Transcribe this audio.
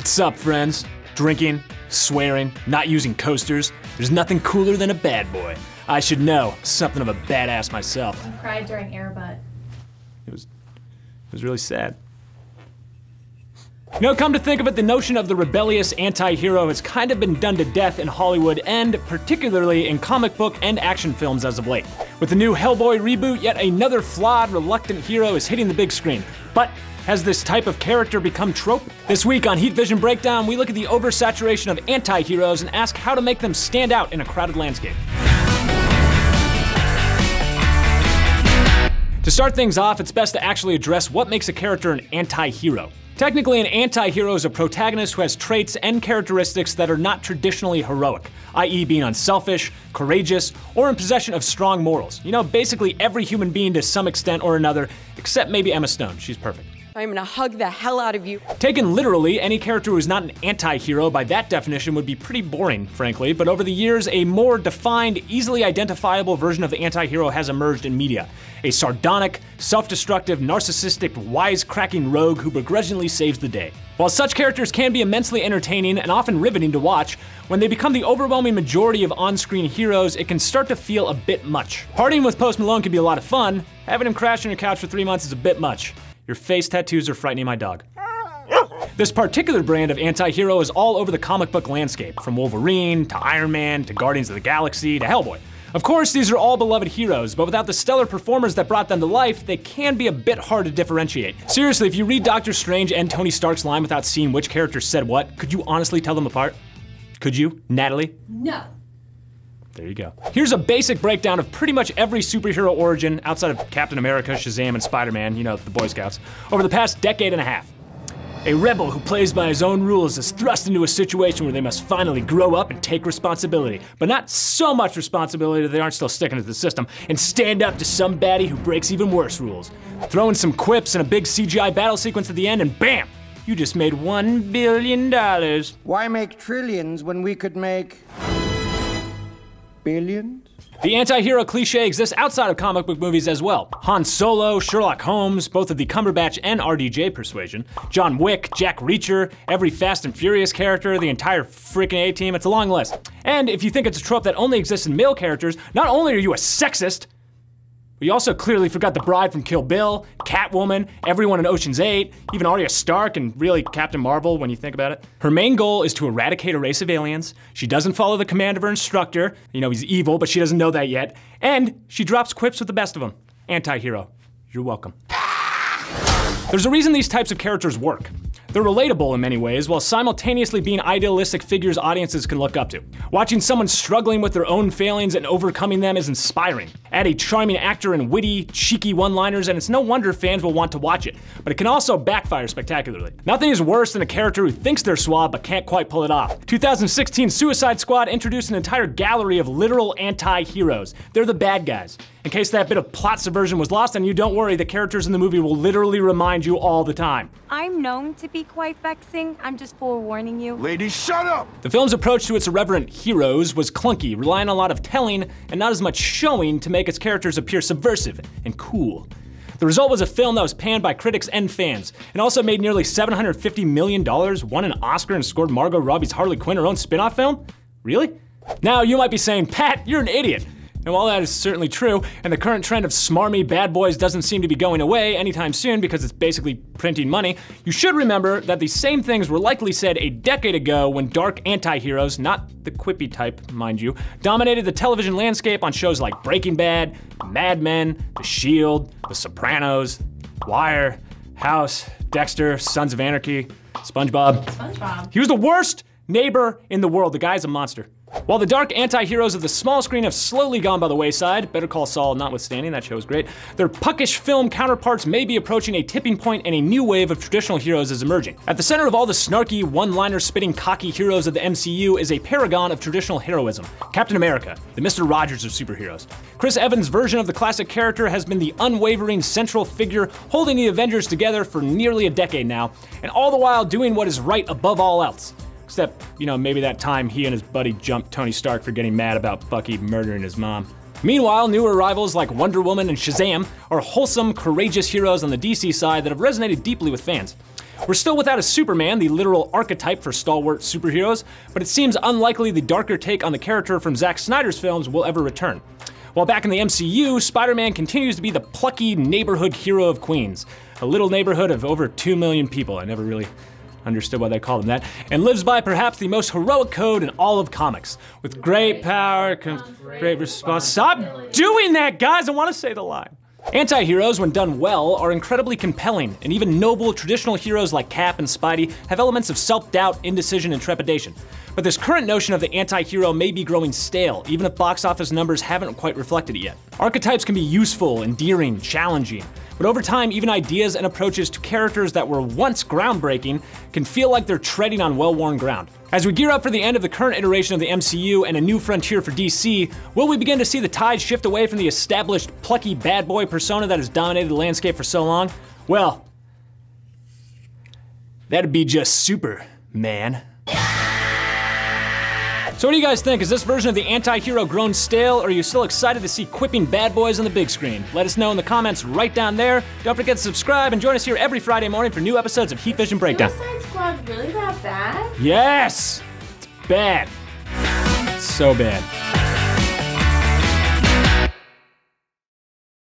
What's up, friends? Drinking, swearing, not using coasters. There's nothing cooler than a bad boy. I should know, something of a badass myself. I cried during Airbutt. It was really sad. You know, come to think of it, the notion of the rebellious anti-hero has kind of been done to death in Hollywood and particularly in comic book and action films as of late. With the new Hellboy reboot, yet another flawed, reluctant hero is hitting the big screen. But has this type of character become trope? This week on Heat Vision Breakdown, we look at the oversaturation of anti-heroes and ask how to make them stand out in a crowded landscape. To start things off, it's best to actually address what makes a character an anti-hero. Technically, an anti-hero is a protagonist who has traits and characteristics that are not traditionally heroic, i.e. being unselfish, courageous, or in possession of strong morals. You know, basically every human being to some extent or another, except maybe Emma Stone. She's perfect. I'm gonna hug the hell out of you. Taken literally, any character who is not an anti-hero by that definition would be pretty boring, frankly, but over the years, a more defined, easily identifiable version of the anti-hero has emerged in media. A sardonic, self-destructive, narcissistic, wisecracking rogue who begrudgingly saves the day. While such characters can be immensely entertaining and often riveting to watch, when they become the overwhelming majority of on-screen heroes, it can start to feel a bit much. Partying with Post Malone can be a lot of fun, having him crash on your couch for 3 months is a bit much. Your face tattoos are frightening my dog. This particular brand of anti-hero is all over the comic book landscape, from Wolverine, to Iron Man, to Guardians of the Galaxy, to Hellboy. Of course, these are all beloved heroes, but without the stellar performers that brought them to life, they can be a bit hard to differentiate. Seriously, if you read Doctor Strange and Tony Stark's line without seeing which character said what, could you honestly tell them apart? Could you, Natalie? No. There you go. Here's a basic breakdown of pretty much every superhero origin outside of Captain America, Shazam, and Spider-Man, you know, the Boy Scouts, over the past decade and a half. A rebel who plays by his own rules is thrust into a situation where they must finally grow up and take responsibility, but not so much responsibility that they aren't still sticking to the system, and stand up to some baddie who breaks even worse rules. Throw in some quips and a big CGI battle sequence at the end and bam! You just made $1 billion. Why make trillions when we could make billions? The anti-hero cliche exists outside of comic book movies as well. Han Solo, Sherlock Holmes, both of the Cumberbatch and RDJ persuasion, John Wick, Jack Reacher, every Fast and Furious character, the entire freaking A-team, it's a long list. And if you think it's a trope that only exists in male characters, not only are you a sexist, but you also clearly forgot the bride from Kill Bill, Catwoman, everyone in Ocean's 8, even Arya Stark and really Captain Marvel when you think about it. Her main goal is to eradicate a race of aliens. She doesn't follow the command of her instructor. You know, he's evil, but she doesn't know that yet. And she drops quips with the best of them. Anti-hero. You're welcome. There's a reason these types of characters work. They're relatable in many ways, while simultaneously being idealistic figures audiences can look up to. Watching someone struggling with their own failings and overcoming them is inspiring. Add a charming actor and witty, cheeky one-liners, and it's no wonder fans will want to watch it. But it can also backfire spectacularly. Nothing is worse than a character who thinks they're suave but can't quite pull it off. 2016 Suicide Squad introduced an entire gallery of literal anti-heroes. They're the bad guys. In case that bit of plot subversion was lost on you, don't worry, the characters in the movie will literally remind you all the time. I'm known to be quite vexing. I'm just forewarning you. Ladies, shut up! The film's approach to its irreverent heroes was clunky, relying on a lot of telling and not as much showing to make its characters appear subversive and cool. The result was a film that was panned by critics and fans, and also made nearly $750 million, won an Oscar, and scored Margot Robbie's Harley Quinn her own spin-off film? Really? Now you might be saying, Pat, you're an idiot. And while that is certainly true, and the current trend of smarmy bad boys doesn't seem to be going away anytime soon because it's basically printing money, you should remember that these same things were likely said a decade ago when dark anti-heroes, not the quippy type, mind you, dominated the television landscape on shows like Breaking Bad, Mad Men, The Shield, The Sopranos, Wire, House, Dexter, Sons of Anarchy, SpongeBob. SpongeBob. He was the worst neighbor in the world. The guy's a monster. While the dark anti-heroes of the small screen have slowly gone by the wayside, Better Call Saul notwithstanding, that show was great, their puckish film counterparts may be approaching a tipping point and a new wave of traditional heroes is emerging. At the center of all the snarky, one-liner spitting cocky heroes of the MCU is a paragon of traditional heroism, Captain America, the Mr. Rogers of superheroes. Chris Evans' version of the classic character has been the unwavering central figure holding the Avengers together for nearly a decade now, and all the while doing what is right above all else. Except, you know, maybe that time he and his buddy jumped Tony Stark for getting mad about Bucky murdering his mom. Meanwhile, newer rivals like Wonder Woman and Shazam are wholesome, courageous heroes on the DC side that have resonated deeply with fans. We're still without a Superman, the literal archetype for stalwart superheroes, but it seems unlikely the darker take on the character from Zack Snyder's films will ever return. While back in the MCU, Spider-Man continues to be the plucky neighborhood hero of Queens, a little neighborhood of over 2 million people. I never really understood why they called him that, and lives by perhaps the most heroic code in all of comics. With great power comes great response. Stop doing that, guys! I want to say the line. Anti-heroes, when done well, are incredibly compelling, and even noble traditional heroes like Cap and Spidey have elements of self-doubt, indecision, and trepidation. But this current notion of the anti-hero may be growing stale, even if box office numbers haven't quite reflected it yet. Archetypes can be useful, endearing, challenging, but over time, even ideas and approaches to characters that were once groundbreaking can feel like they're treading on well-worn ground. As we gear up for the end of the current iteration of the MCU and a new frontier for DC, will we begin to see the tide shift away from the established plucky bad boy persona that has dominated the landscape for so long? Well, that'd be just super, man. So what do you guys think? Is this version of the anti-hero grown stale, or are you still excited to see quipping bad boys on the big screen? Let us know in the comments right down there. Don't forget to subscribe and join us here every Friday morning for new episodes of Heat Vision Breakdown. Suicide Squad really that bad? Yes! It's bad. It's so bad.